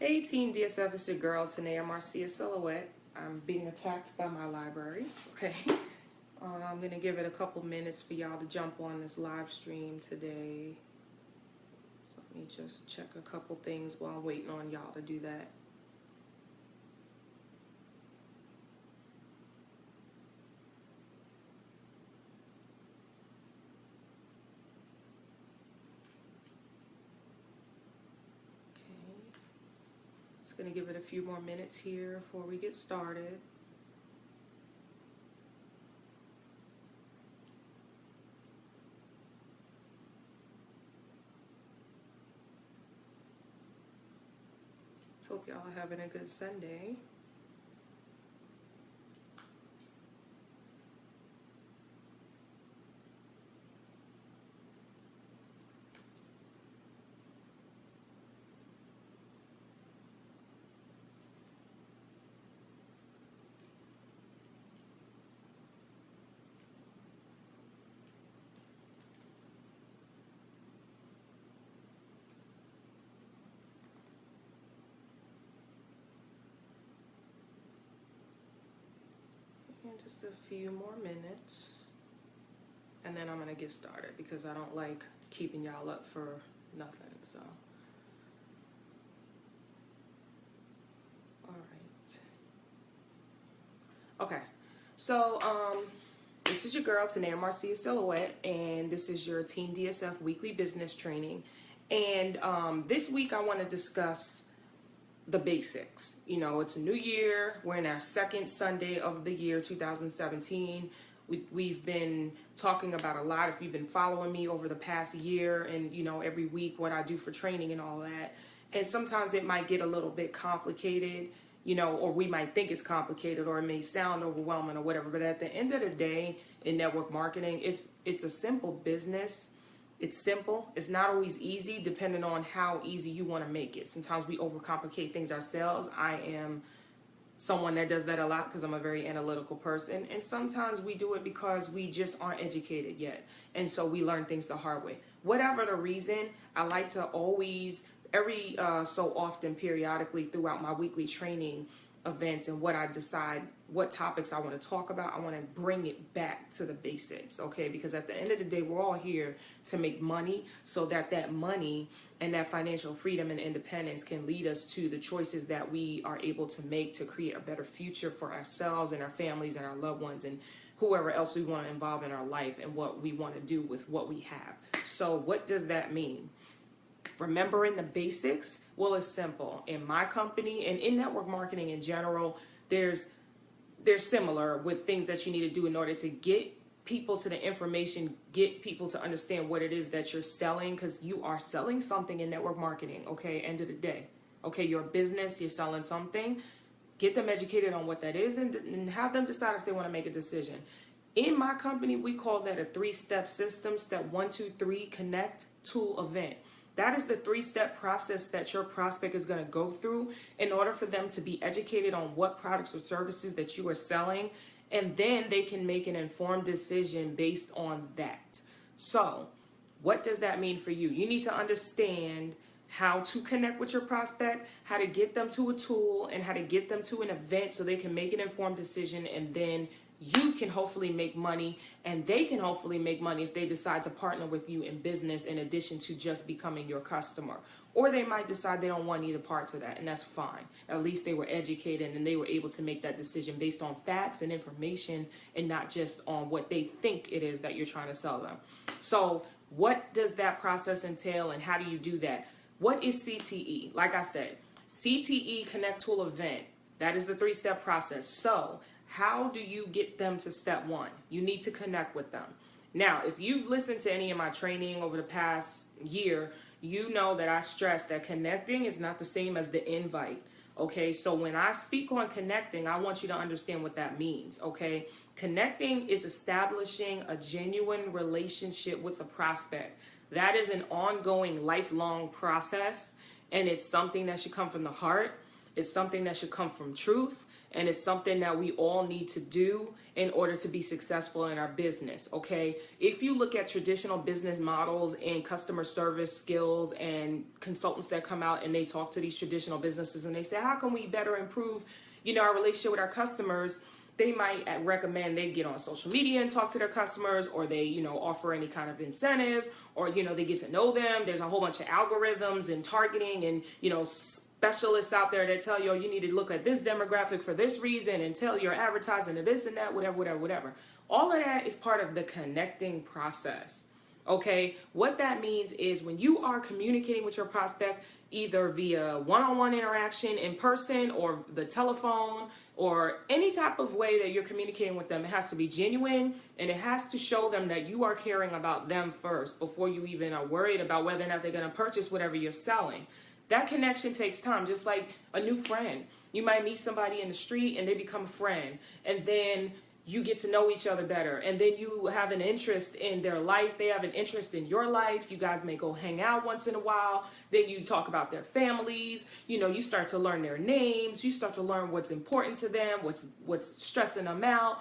Hey Team DSF, it's your girl Tanaya-Marcia Silhouette. I'm being attacked by my library. Okay. I'm going to give it a couple minutes for y'all to jump on this live stream today. So let me just check a couple things while I'm waiting on y'all to do that. Just going to give it a few more minutes here before we get started. Hope y'all are having a good Sunday. And just a few more minutes. And then I'm going to get started because I don't like keeping y'all up for nothing. So, all right. Okay. So, this is your girl, Tanaya-Marcia Silhouette, and this is your Team DSF weekly business training. And this week I want to discuss the basics. You know, it's a new year. We're in our second Sunday of the year, 2017. We've been talking about a lot. If you've been following me over the past year and, you know, every week what I do for training and all that. And sometimes it might get a little bit complicated, you know, or we might think it's complicated or it may sound overwhelming or whatever. But at the end of the day, in network marketing, it's a simple business. It's simple. It's not always easy, depending on how easy you want to make it. Sometimes we overcomplicate things ourselves. I am someone that does that a lot because I'm a very analytical person. And sometimes we do it because we just aren't educated yet. And so we learn things the hard way. Whatever the reason, I like to always, every so often, periodically throughout my weekly training events and what I decide what topics I want to talk about, I want to bring it back to the basics, okay? Because at the end of the day, we're all here to make money so that that money and that financial freedom and independence can lead us to the choices that we are able to make to create a better future for ourselves and our families and our loved ones and whoever else we want to involve in our life and what we want to do with what we have. So what does that mean? Remembering the basics, well, it's simple. In my company and in network marketing in general, they're similar with things that you need to do in order to get people to the information, get people to understand what it is that you're selling, because you are selling something in network marketing, okay, end of the day. Okay, you're a business, you're selling something. Get them educated on what that is and have them decide if they want to make a decision. In my company, we call that a 3-step system. Step 1, 2, 3, connect, tool, event. That is the 3-step process that your prospect is going to go through in order for them to be educated on what products or services that you are selling, and then they can make an informed decision based on that. So, what does that mean for you? You need to understand how to connect with your prospect, how to get them to a tool, and how to get them to an event so they can make an informed decision, and then you can hopefully make money and they can hopefully make money if they decide to partner with you in business in addition to just becoming your customer. Or they might decide they don't want either parts of that, and that's fine. At least they were educated and they were able to make that decision based on facts and information and not just on what they think it is that you're trying to sell them. So what does that process entail and how do you do that? What is CTE? Like I said, CTE, Connect Tool Event. That is the 3-step process. So how do you get them to step 1? You need to connect with them. Now, if you've listened to any of my training over the past year, you know that I stress that connecting is not the same as the invite. Okay, so when I speak on connecting, I want you to understand what that means. Okay, connecting is establishing a genuine relationship with a prospect. That is an ongoing, lifelong process, and it's something that should come from the heart. It's something that should come from truth. and it's something that we all need to do in order to be successful in our business, okay? If you look at traditional business models and customer service skills and consultants that come out and they talk to these traditional businesses and they say, how can we better improve, our relationship with our customers? They might recommend they get on social media and talk to their customers, or they, offer any kind of incentives, or, they get to know them. There's a whole bunch of algorithms and targeting and, specialists out there that tell you, oh, you need to look at this demographic for this reason and tell your advertising to this and that, whatever. All of that is part of the connecting process. Okay, what that means is when you are communicating with your prospect, either via one-on-one interaction in person or the telephone or any type of way that you're communicating with them, it has to be genuine, and it has to show them that you are caring about them first before you even are worried about whether or not they're going to purchase whatever you're selling. That connection takes time, just like a new friend. You might meet somebody in the street and they become a friend, and then you get to know each other better, and then you have an interest in their life, they have an interest in your life, you guys may go hang out once in a while, then you talk about their families, you start to learn their names, you start to learn what's important to them, what's stressing them out,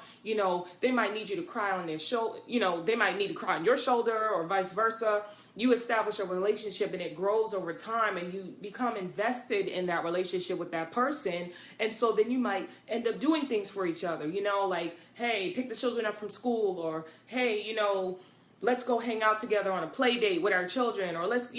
they might need you to cry on their shoulder, they might need to cry on your shoulder or vice versa. You establish a relationship and it grows over time, and you become invested in that relationship with that person. And so then you might end up doing things for each other, like, hey, pick the children up from school, or hey, let's go hang out together on a play date with our children, or let's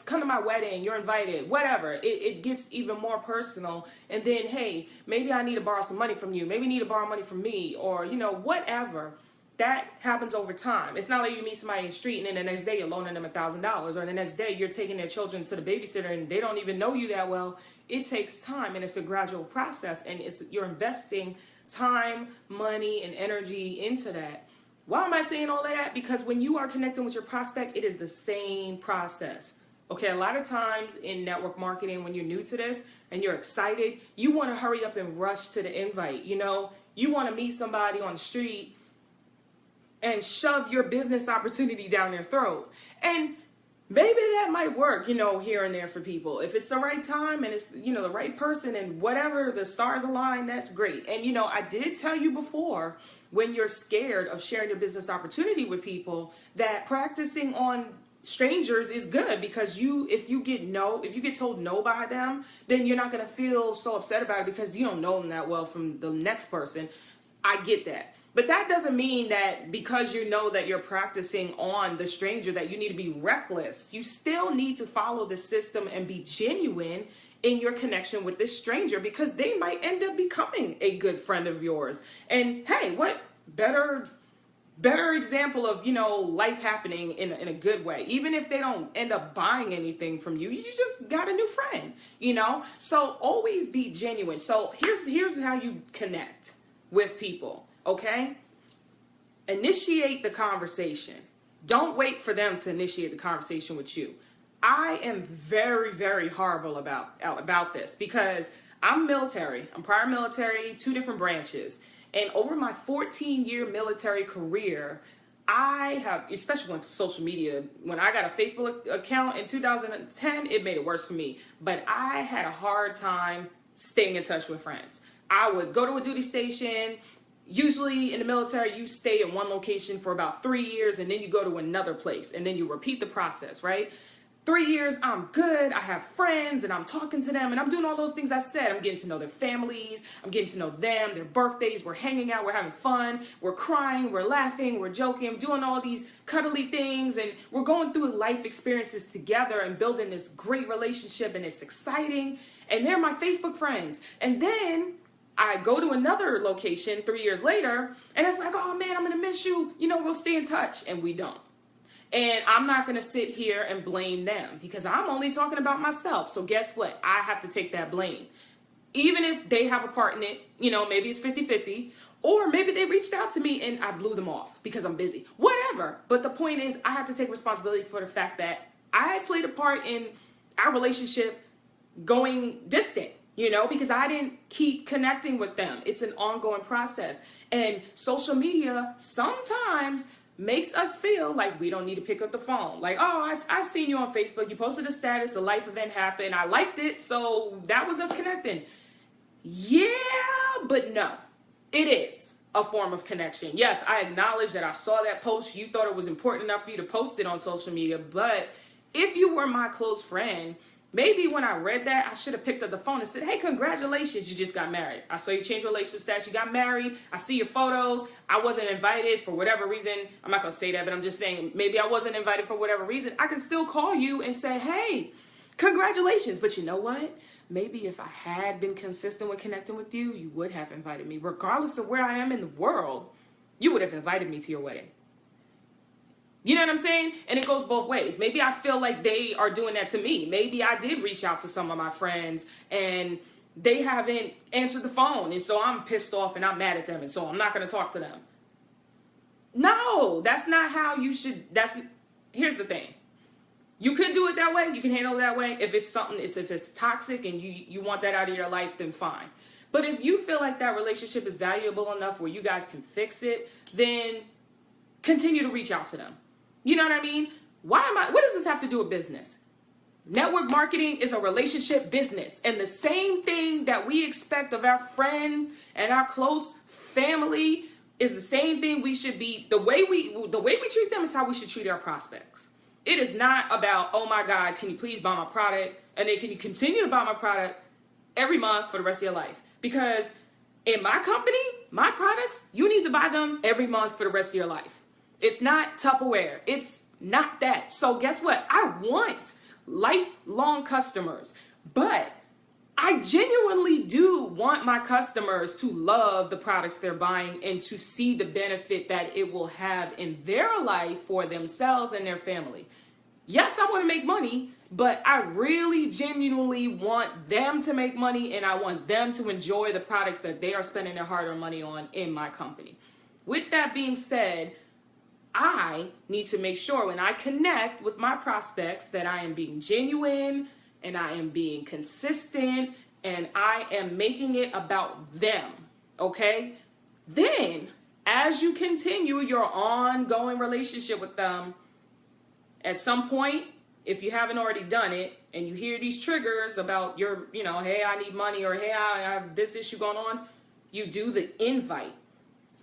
come to my wedding, you're invited, whatever. It gets even more personal. And then, hey, maybe I need to borrow some money from you. Maybe you need to borrow money from me, or, whatever. That happens over time. It's not like you meet somebody in the street and then the next day you're loaning them $1,000, or the next day you're taking their children to the babysitter and they don't even know you that well. It takes time, and it's a gradual process, and you're investing time, money, and energy into that. Why am I saying all that? Because when you are connecting with your prospect, it is the same process. Okay, a lot of times in network marketing, when you're new to this and you're excited, you want to hurry up and rush to the invite. You want to meet somebody on the street and shove your business opportunity down their throat. And maybe that might work, here and there for people. If it's the right time and it's, the right person and whatever, the stars align, that's great. And, I did tell you before, when you're scared of sharing your business opportunity with people, that practicing on strangers is good, because if you get told no by them, then you're not going to feel so upset about it because you don't know them that well from the next person. I get that. But that doesn't mean that because you know that you're practicing on the stranger that you need to be reckless. You still need to follow the system and be genuine in your connection with this stranger, because they might end up becoming a good friend of yours. And hey, what better example of, life happening in a good way? Even if they don't end up buying anything from you, you just got a new friend, So always be genuine. So here's how you connect with people. Okay? Initiate the conversation. Don't wait for them to initiate the conversation with you. I am very, very horrible about this, because I'm military. I'm prior military, 2 different branches. And over my 14-year military career, I have, especially with social media, when I got a Facebook account in 2010, it made it worse for me. But I had a hard time staying in touch with friends. I would go to a duty station. Usually in the military, you stay in one location for about 3 years, and then you go to another place, and then you repeat the process, right? 3 years, I'm good, I have friends, and I'm talking to them, and I'm doing all those things I said. I'm getting to know their families, I'm getting to know them, their birthdays, we're hanging out, we're having fun, we're crying, we're laughing, we're joking, doing all these cuddly things, and we're going through life experiences together and building this great relationship, and it's exciting, and they're my Facebook friends. And then I go to another location 3 years later, and it's like, oh man, I'm gonna miss you. We'll stay in touch, and we don't. And I'm not gonna sit here and blame them, because I'm only talking about myself. So guess what? I have to take that blame. Even if they have a part in it, maybe it's 50-50, or maybe they reached out to me and I blew them off because I'm busy, whatever. But the point is, I have to take responsibility for the fact that I played a part in our relationship going distant. Because I didn't keep connecting with them. It's an ongoing process. And social media sometimes makes us feel like we don't need to pick up the phone. Like, oh, I seen you on Facebook. You posted a status, a life event happened. I liked it, so that was us connecting. Yeah, but no, it is a form of connection. Yes, I acknowledge that I saw that post. You thought it was important enough for you to post it on social media. But if you were my close friend, maybe when I read that, I should have picked up the phone and said, hey, congratulations, you just got married. I saw you change your relationship status. You got married. I see your photos. I wasn't invited for whatever reason. I'm not going to say that, but I'm just saying maybe I wasn't invited for whatever reason. I can still call you and say, hey, congratulations. But you know what? Maybe if I had been consistent with connecting with you, you would have invited me. Regardless of where I am in the world, you would have invited me to your wedding. You know what I'm saying? And it goes both ways. Maybe I feel like they are doing that to me. Maybe I did reach out to some of my friends and they haven't answered the phone. And so I'm pissed off and I'm mad at them. And so I'm not going to talk to them. No, that's not how you should. Here's the thing. You could do it that way. You can handle it that way. If it's something, if it's toxic and you want that out of your life, then fine. But if you feel like that relationship is valuable enough where you guys can fix it, then continue to reach out to them. You know what I mean? What does this have to do with business? Network marketing is a relationship business. And the same thing that we expect of our friends and our close family is the same thing we should be. The way we treat them is how we should treat our prospects. It is not about, oh my God, can you please buy my product? And then can you continue to buy my product every month for the rest of your life? Because in my company, my products, you need to buy them every month for the rest of your life. It's not Tupperware. It's not that. So guess what? I want lifelong customers, but I genuinely do want my customers to love the products they're buying and to see the benefit that it will have in their life for themselves and their family. Yes, I want to make money, but I really genuinely want them to make money and I want them to enjoy the products that they are spending their hard-earned money on in my company. With that being said, I need to make sure when I connect with my prospects that I am being genuine and I am being consistent and I am making it about them, okay? Then, as you continue your ongoing relationship with them, at some point, if you haven't already done it and you hear these triggers about your, hey, I need money or hey, I have this issue going on, you do the invite,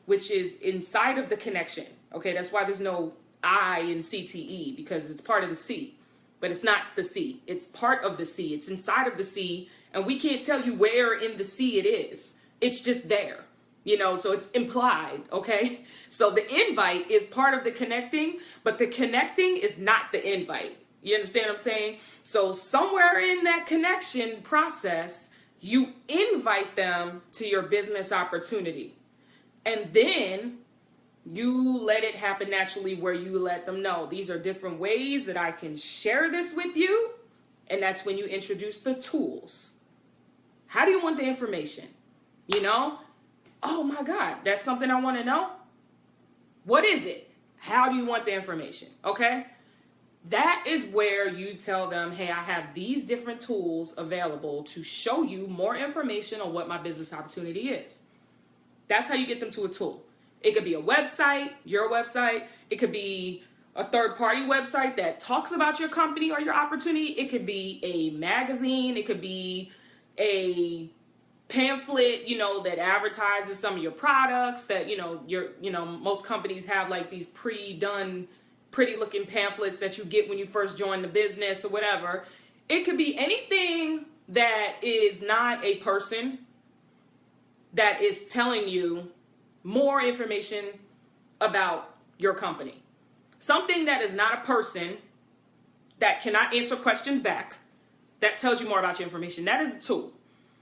which is inside of the connection. Okay, that's why there's no I in CTE, because it's part of the C, but it's not the C. It's part of the C. It's inside of the C, and we can't tell you where in the C it is. It's just there, so it's implied, okay? So the invite is part of the connecting, but the connecting is not the invite. You understand what I'm saying? So somewhere in that connection process, you invite them to your business opportunity, and then you let it happen naturally where you let them know these are different ways that I can share this with you. And that's when you introduce the tools. How do you want the information? Oh my God, that's something I want to know. What is it? How do you want the information? Okay. That is where you tell them, hey, I have these different tools available to show you more information on what my business opportunity is. That's how you get them to a tool. It could be a website, your website. It could be a third-party website that talks about your company or your opportunity. It could be a magazine. It could be a pamphlet, that advertises some of your products that, most companies have like these pre-done, pretty-looking pamphlets that you get when you first join the business or whatever. It could be anything that is not a person that is telling you more information about your company. Something that is not a person that cannot answer questions back, that tells you more about your information. That is a tool,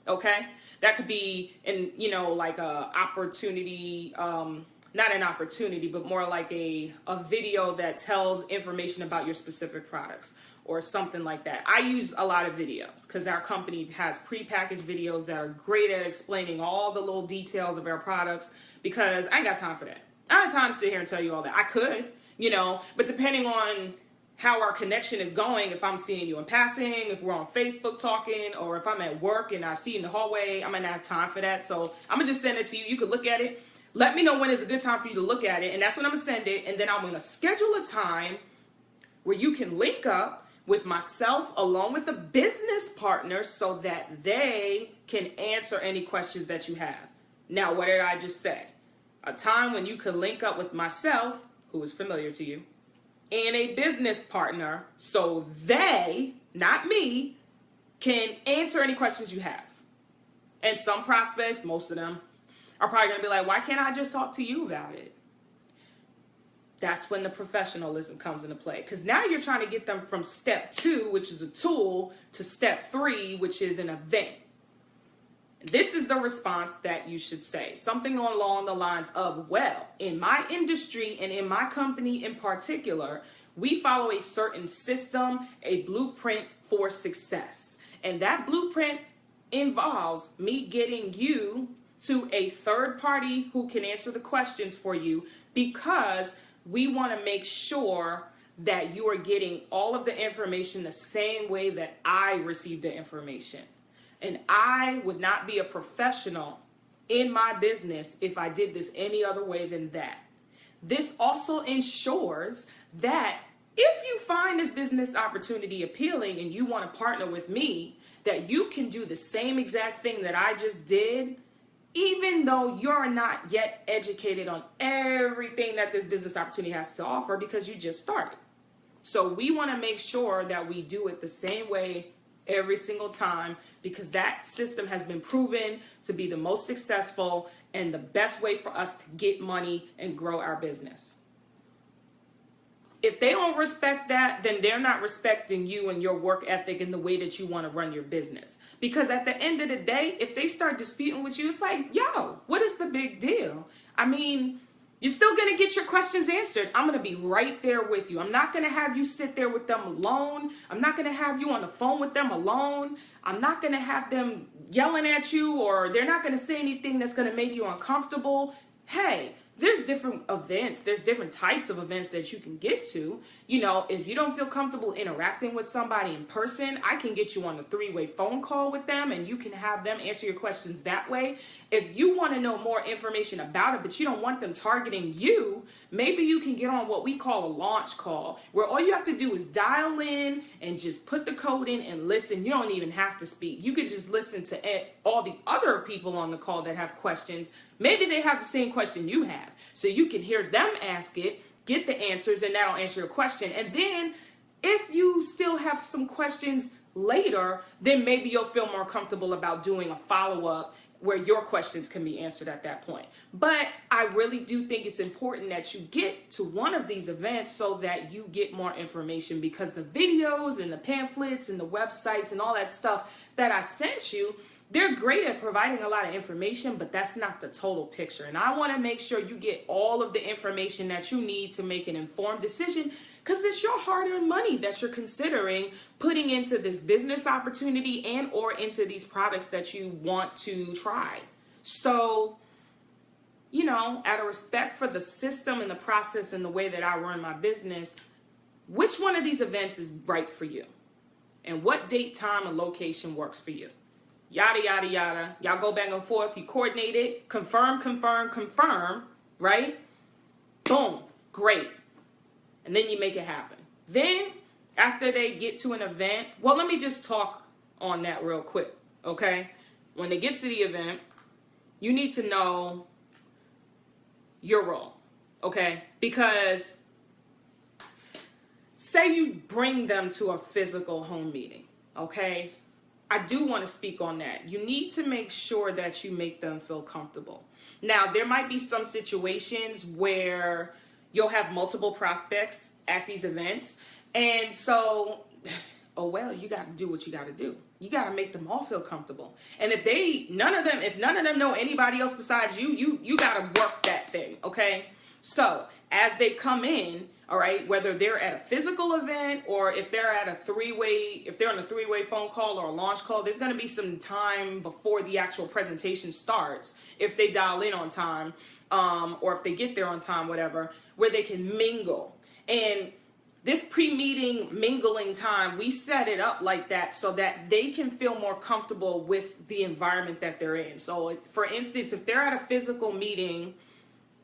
okay? That could be like a opportunity, not an opportunity, but more like a video that tells information about your specific products or something like that. I use a lot of videos because our company has prepackaged videos that are great at explaining all the little details of our products, because I ain't got time for that. I don't have time to sit here and tell you all that. I could, but depending on how our connection is going, if I'm seeing you in passing, if we're on Facebook talking, or if I'm at work and I see you in the hallway, I might not have time for that. So I'm going to just send it to you. You could look at it. Let me know when is a good time for you to look at it. And that's when I'm going to send it. And then I'm going to schedule a time where you can link up with myself along with a business partner so that they can answer any questions that you have. Now, what did I just say? A time when you could link up with myself, who is familiar to you, and a business partner, so they, not me, can answer any questions you have. And some prospects, most of them, are probably going to be like, why can't I just talk to you about it? That's when the professionalism comes into play. Because now you're trying to get them from step 2, which is a tool, to step 3, which is an event. This is the response that you should say. Something along the lines of, well, in my industry and in my company in particular, we follow a certain system, a blueprint for success. And that blueprint involves me getting you to a third party who can answer the questions for you, because we want to make sure that you are getting all of the information the same way that I received the information. And I would not be a professional in my business if I did this any other way than that. This also ensures that if you find this business opportunity appealing and you want to partner with me, that you can do the same exact thing that I just did, even though you're not yet educated on everything that this business opportunity has to offer, because you just started. So we want to make sure that we do it the same way every single time, because that system has been proven to be the most successful and the best way for us to get money and grow our business. If they don't respect that, then they're not respecting you and your work ethic and the way that you want to run your business. Because at the end of the day, if they start disputing with you, it's like, yo, what is the big deal? I mean, you're still going to get your questions answered. I'm going to be right there with you. I'm not going to have you sit there with them alone. I'm not going to have you on the phone with them alone. I'm not going to have them yelling at you, or they're not going to say anything that's going to make you uncomfortable. Hey, there's different events. There's different types of events that you can get to. You know, if you don't feel comfortable interacting with somebody in person, I can get you on a 3-way phone call with them and you can have them answer your questions that way. If you want to know more information about it, but you don't want them targeting you, maybe you can get on what we call a launch call, where all you have to do is dial in and just put the code in and listen. You don't even have to speak. You could just listen to all the other people on the call that have questions. Maybe they have the same question you have. So you can hear them ask it, get the answers, and that'll answer your question. And then if you still have some questions later, then maybe you'll feel more comfortable about doing a follow-up where your questions can be answered at that point. But I really do think it's important that you get to one of these events so that you get more information, because the videos and the pamphlets and the websites and all that stuff that I sent you, they're great at providing a lot of information, but that's not the total picture. And I want to make sure you get all of the information that you need to make an informed decision, because it's your hard-earned money that you're considering putting into this business opportunity and or into these products that you want to try. So, you know, out of respect for the system and the process and the way that I run my business, which one of these events is right for you? And what date, time, and location works for you? Yada, yada, yada. Y'all go back and forth. You coordinate it. Confirm, confirm, confirm. Right? Boom. Great. And then you make it happen. Then, after they get to an event, well, let me just talk on that real quick. Okay? When they get to the event, you need to know your role. Okay? Because say you bring them to a physical home meeting. Okay? I do want to speak on that. You need to make sure that you make them feel comfortable. Now, there might be some situations where you'll have multiple prospects at these events. And so, oh, well, you got to do what you got to do. You got to make them all feel comfortable. And if none of them know anybody else besides you, you got to work that thing. Okay. So as they come in, all right, whether they're at a physical event or if they're at a if they're on a 3-way phone call or a launch call, there's going to be some time before the actual presentation starts, if they dial in on time, or if they get there on time, whatever, where they can mingle. And this pre-meeting mingling time, we set it up like that so that they can feel more comfortable with the environment that they're in. So for instance, if they're at a physical meeting,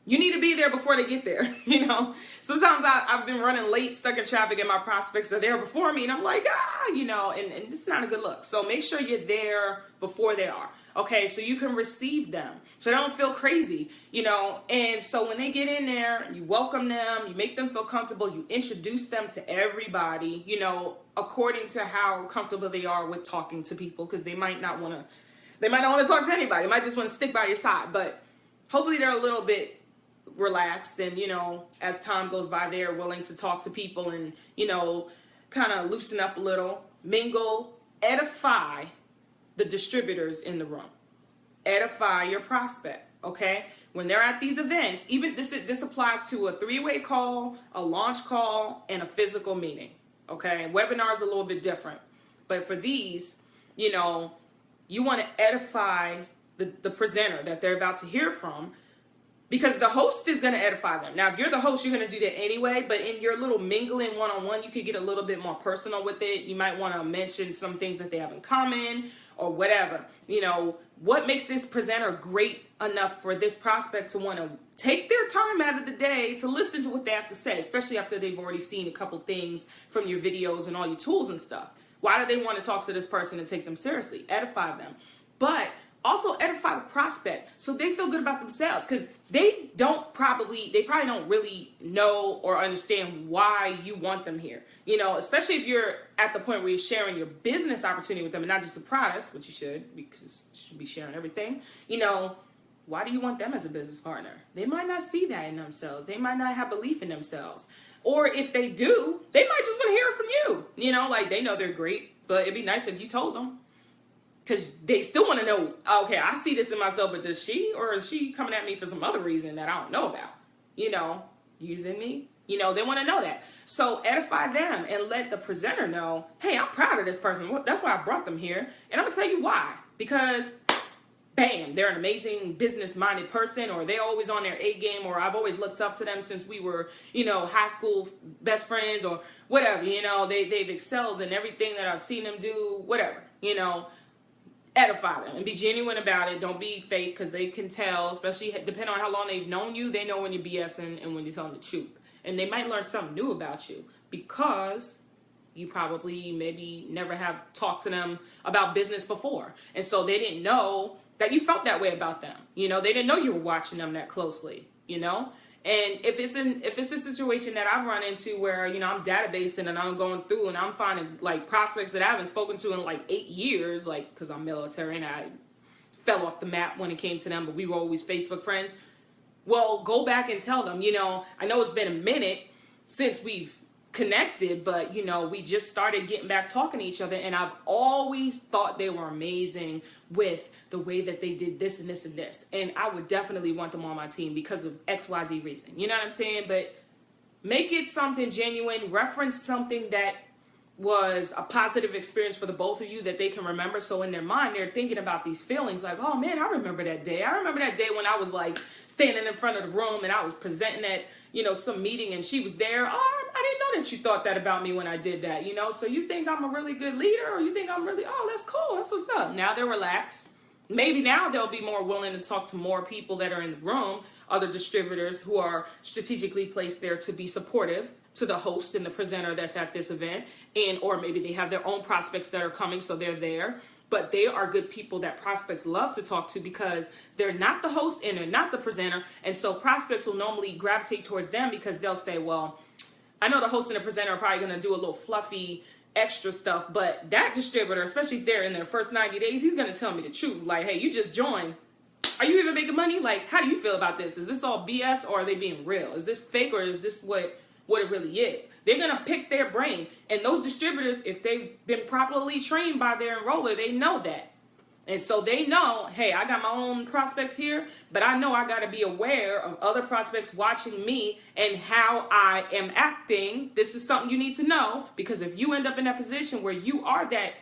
You need to be there before they get there. You know, sometimes I've been running late, stuck in traffic, and my prospects are there before me, and I'm like, you know, and it's not a good look. So make sure you're there before they are. Okay, so you can receive them, so they don't feel crazy, you know. And so when they get in there, you welcome them, you make them feel comfortable, you introduce them to everybody, you know, according to how comfortable they are with talking to people, because they might not want to talk to anybody. They might just want to stick by your side, but hopefully they're a little bit relaxed, and, you know, as time goes by, they're willing to talk to people and, you know, kind of loosen up a little, mingle, edify the distributors in the room. Edify your prospect, okay? When they're at these events, even this applies to a three-way call, a launch call, and a physical meeting, okay? Webinars are a little bit different. But for these, you know, you want to edify the presenter that they're about to hear from, because the host is going to edify them. Now, if you're the host, you're going to do that anyway, but in your little mingling one-on-one, you could get a little bit more personal with it. You might want to mention some things that they have in common or whatever. You know, what makes this presenter great enough for this prospect to want to take their time out of the day to listen to what they have to say, especially after they've already seen a couple things from your videos and all your tools and stuff. Why do they want to talk to this person and take them seriously? Edify them. But also edify the prospect so they feel good about themselves, because they probably don't really know or understand why you want them here. You know, especially if you're at the point where you're sharing your business opportunity with them and not just the products, which you should, because you should be sharing everything. You know, why do you want them as a business partner? They might not see that in themselves. They might not have belief in themselves. Or if they do, they might just want to hear it from you. You know, like, they know they're great, but it'd be nice if you told them. Because they still want to know, okay, I see this in myself, but does she, or is she coming at me for some other reason that I don't know about? You know, using me? You know, they want to know that. So edify them and let the presenter know, hey, I'm proud of this person. That's why I brought them here. And I'm going to tell you why. Because, bam, they're an amazing business-minded person, or they're always on their A game, or I've always looked up to them since we were, you know, high school best friends, or whatever. You know, they've excelled in everything that I've seen them do, whatever, you know. Edify them and be genuine about it. Don't be fake, because they can tell, especially depending on how long they've known you, they know when you're BSing and when you're telling the truth. And they might learn something new about you because you probably maybe never have talked to them about business before. And so they didn't know that you felt that way about them. You know, they didn't know you were watching them that closely, you know? And if it's a situation that I've run into where, you know, I'm databasing and I'm going through and I'm finding like prospects that I haven't spoken to in like 8 years, like, because I'm military and I fell off the map when it came to them, but we were always Facebook friends. Well, go back and tell them, you know, I know it's been a minute since we've connected, but, you know, we just started getting back talking to each other, and I've always thought they were amazing with the way that they did this and this and this, and I would definitely want them on my team because of XYZ reason. You know what I'm saying? But make it something genuine. Reference something that was a positive experience for the both of you that they can remember, so in their mind they're thinking about these feelings like, oh man, I remember that day. I remember that day when I was like standing in front of the room and I was presenting at, you know, some meeting and she was there. Oh, I didn't know that you thought that about me when I did that, you know? So you think I'm a really good leader, or you think I'm really, oh, that's cool, that's what's up. Now they're relaxed. Maybe now they'll be more willing to talk to more people that are in the room, other distributors who are strategically placed there to be supportive to the host and the presenter that's at this event, and or maybe they have their own prospects that are coming, so they're there. But they are good people that prospects love to talk to because they're not the host and they're not the presenter, and so prospects will normally gravitate towards them because they'll say, well, I know the host and the presenter are probably going to do a little fluffy extra stuff, but that distributor, especially if they're in their first 90 days, he's going to tell me the truth. Like, hey, you just joined. Are you even making money? Like, how do you feel about this? Is this all BS, or are they being real? Is this fake, or is this what it really is? They're going to pick their brain. And those distributors, if they've been properly trained by their enroller, they know that. And so they know, hey, I got my own prospects here, but I know I got to be aware of other prospects watching me and how I am acting. This is something you need to know, because if you end up in that position where you are that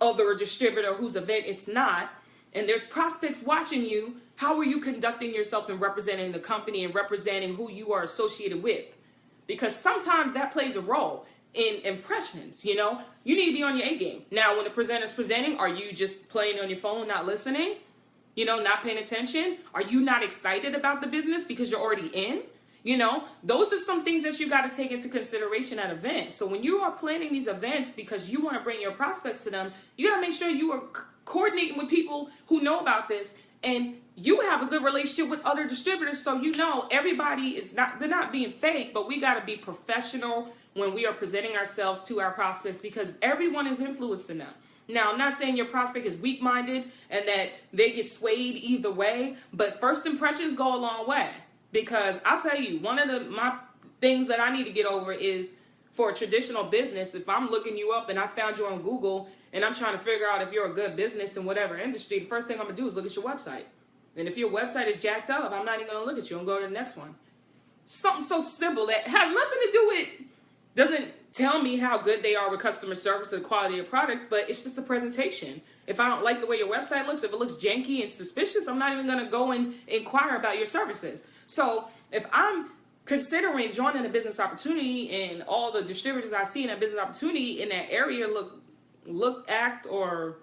other distributor whose event it's not, and there's prospects watching you, how are you conducting yourself and representing the company and representing who you are associated with? Because sometimes that plays a role in impressions, you know? You need to be on your A game. Now, when the presenter's presenting, are you just playing on your phone, not listening? Not paying attention? Are you not excited about the business because you're already in? Those are some things that you got to take into consideration at events. So when you are planning these events because you want to bring your prospects to them, you got to make sure you are coordinating with people who know about this, and you have a good relationship with other distributors, so everybody they're not being fake, but we got to be professional when we are presenting ourselves to our prospects, because everyone is influencing them. Now, I'm not saying your prospect is weak-minded and that they get swayed either way, but first impressions go a long way. Because I'll tell you, one of my things that I need to get over is, for a traditional business, if I'm looking you up and I found you on Google and I'm trying to figure out if you're a good business in whatever industry, the first thing I'm going to do is look at your website. And if your website is jacked up, I'm not even going to look at you and go to the next one. Something so simple that has nothing to do with, doesn't tell me how good they are with customer service or the quality of products, but it's just a presentation. If I don't like the way your website looks, if it looks janky and suspicious, I'm not even going to go and inquire about your services. So if I'm considering joining a business opportunity and all the distributors I see in a business opportunity in that area act or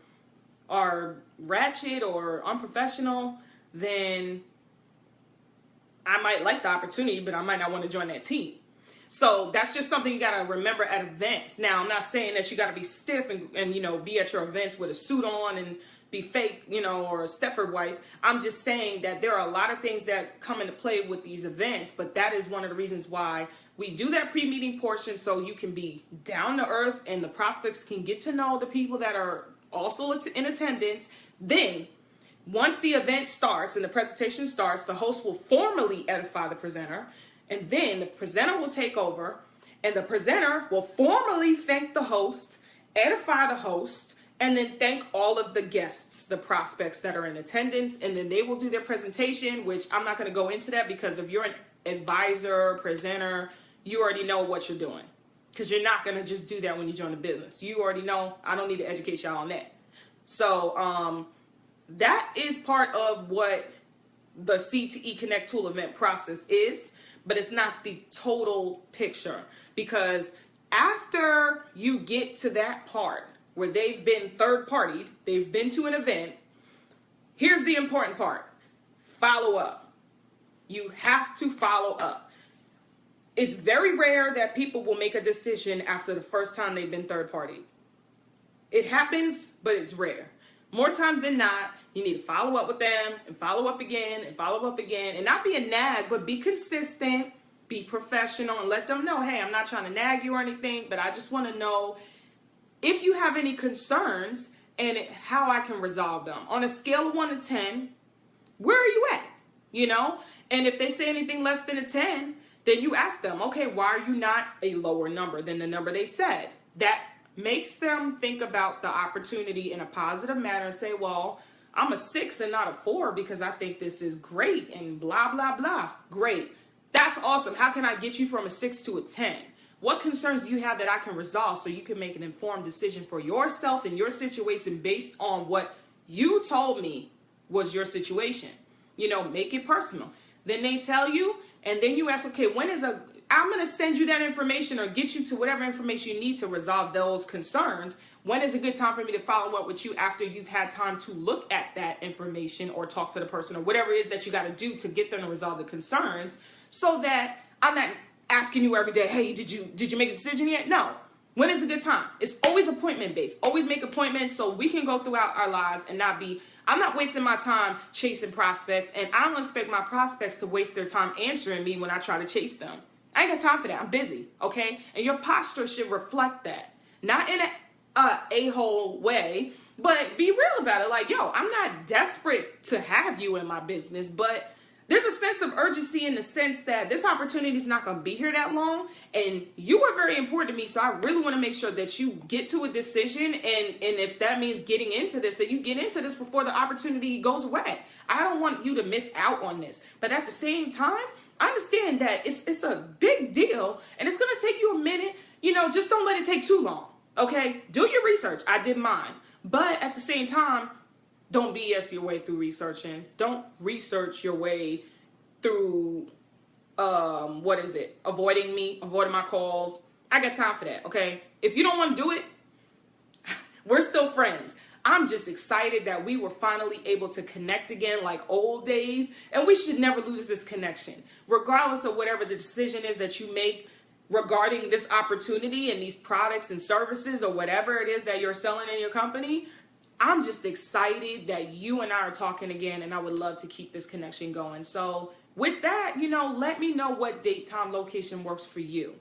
are ratchet or unprofessional, then I might like the opportunity, but I might not want to join that team. So that's just something you got to remember at events. Now, I'm not saying that you got to be stiff and be at your events with a suit on and be fake, or a Stepford wife. I'm just saying that there are a lot of things that come into play with these events, but that is one of the reasons why we do that pre-meeting portion, so you can be down to earth and the prospects can get to know the people that are also in attendance. Then, once the event starts and the presentation starts, the host will formally edify the presenter, and then the presenter will take over, and the presenter will formally thank the host, edify the host, and then thank all of the guests, the prospects that are in attendance, and then they will do their presentation, which I'm not going to go into that, because if you're an advisor, presenter, you already know what you're doing, because you're not going to just do that when you join a business. You already know. I don't need to educate y'all on that. So that is part of what the CTE Connect Tool event process is, but it's not the total picture, because after you get to that part where they've been third-partied, they've been to an event, here's the important part: follow up. You have to follow up. It's very rare that people will make a decision after the first time they've been third-partied. It happens, but it's rare. More times than not, you need to follow up with them and follow up again and follow up again, and not be a nag, but be consistent, be professional, and let them know, hey, I'm not trying to nag you or anything, but I just want to know if you have any concerns and how I can resolve them. On a scale of 1 to 10, where are you at? And if they say anything less than a 10, then you ask them, okay, why are you not a lower number than the number they said? That makes them think about the opportunity in a positive manner and say, well, I'm a 6 and not a 4 because I think this is great and blah, blah, blah. Great. That's awesome. How can I get you from a 6 to a 10? What concerns do you have that I can resolve so you can make an informed decision for yourself and your situation based on what you told me was your situation? Make it personal. Then they tell you, and then you ask, okay, I'm going to send you that information or get you to whatever information you need to resolve those concerns. When is a good time for me to follow up with you after you've had time to look at that information or talk to the person or whatever it is that you got to do to get them to resolve the concerns, so that I'm not asking you every day, hey, did you make a decision yet? No. When is a good time? It's always appointment based. Always make appointments so we can go throughout our lives and I'm not wasting my time chasing prospects, and I don't expect my prospects to waste their time answering me when I try to chase them. I ain't got time for that. I'm busy, okay? And your posture should reflect that. Not in an a-hole way, but be real about it. Like, yo, I'm not desperate to have you in my business, but there's a sense of urgency in the sense that this opportunity is not going to be here that long, and you are very important to me, so I really want to make sure that you get to a decision, and if that means getting into this, that you get into this before the opportunity goes away. I don't want you to miss out on this, but at the same time, I understand that it's a big deal, and it's going to take you a minute. Just don't let it take too long, okay? Do your research. I did mine, but at the same time, don't BS your way through researching. Don't research your way through, avoiding me, avoiding my calls. I got time for that, okay? If you don't want to do it, we're still friends. I'm just excited that we were finally able to connect again like old days. And we should never lose this connection, regardless of whatever the decision is that you make regarding this opportunity and these products and services or whatever it is that you're selling in your company. I'm just excited that you and I are talking again, and I would love to keep this connection going. So with that, let me know what date, time, location works for you.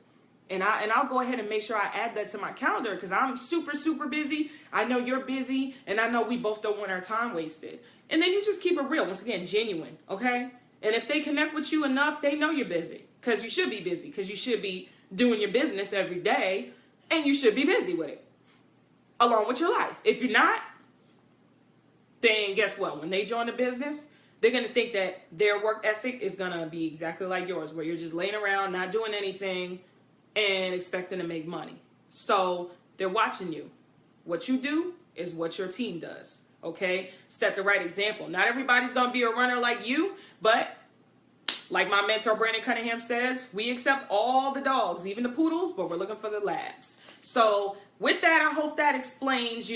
And I'll go ahead and make sure I add that to my calendar, because I'm super, super busy. I know you're busy, and I know we both don't want our time wasted. And then you just keep it real. Once again, genuine, okay? And if they connect with you enough, they know you're busy, because you should be busy, because you should be doing your business every day, and you should be busy with it, along with your life. If you're not, then guess what? When they join the business, they're going to think that their work ethic is going to be exactly like yours, where you're just laying around, not doing anything, and expecting to make money. So they're watching you. What you do is what your team does, okay? Set the right example. Not everybody's going to be a runner like you, but like my mentor, Brandon Cunningham, says, we accept all the dogs, even the poodles, but we're looking for the labs. So with that, I hope that explains,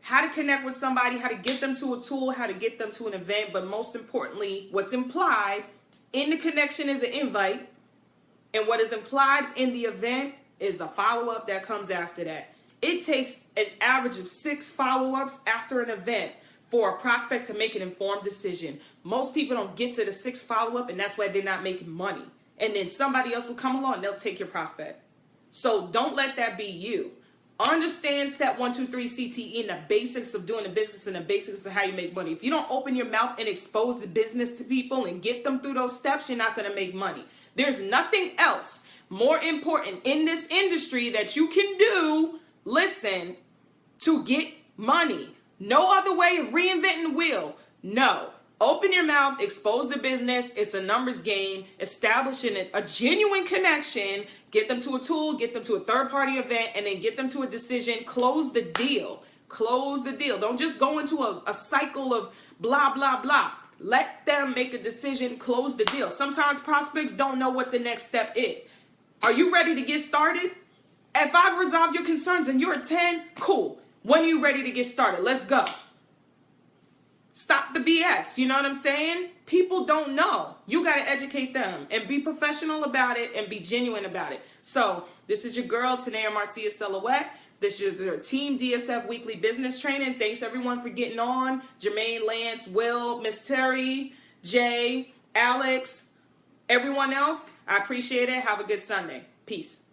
how to connect with somebody, how to get them to a tool, how to get them to an event, but most importantly, what's implied in the connection is an invite, and what is implied in the event is the follow-up that comes after that. It takes an average of 6 follow-ups after an event for a prospect to make an informed decision. Most people don't get to the 6th follow-up, and that's why they're not making money. And then somebody else will come along and they'll take your prospect. So don't let that be you. Understand step 1, 2, 3 CTE and the basics of doing the business and the basics of how you make money. If you don't open your mouth and expose the business to people and get them through those steps, you're not going to make money. There's nothing else more important in this industry that you can do, listen, to get money. No other way of reinventing the wheel. No. Open your mouth, expose the business. It's a numbers game. Establishing a genuine connection. Get them to a tool, get them to a third-party event, and then get them to a decision. Close the deal. Close the deal. Don't just go into a cycle of blah, blah, blah. Let them make a decision. Close the deal. Sometimes prospects don't know what the next step is. Are you ready to get started? If I've resolved your concerns and you're a 10, cool. When are you ready to get started? Let's go. Stop the BS. You know what I'm saying? People don't know. You got to educate them and be professional about it and be genuine about it. So this is your girl, Tanaya-Marcia Silhouette. This is your Team DSF Weekly Business Training. Thanks everyone for getting on. Jermaine, Lance, Will, Miss Terry, Jay, Alex, everyone else. I appreciate it. Have a good Sunday. Peace.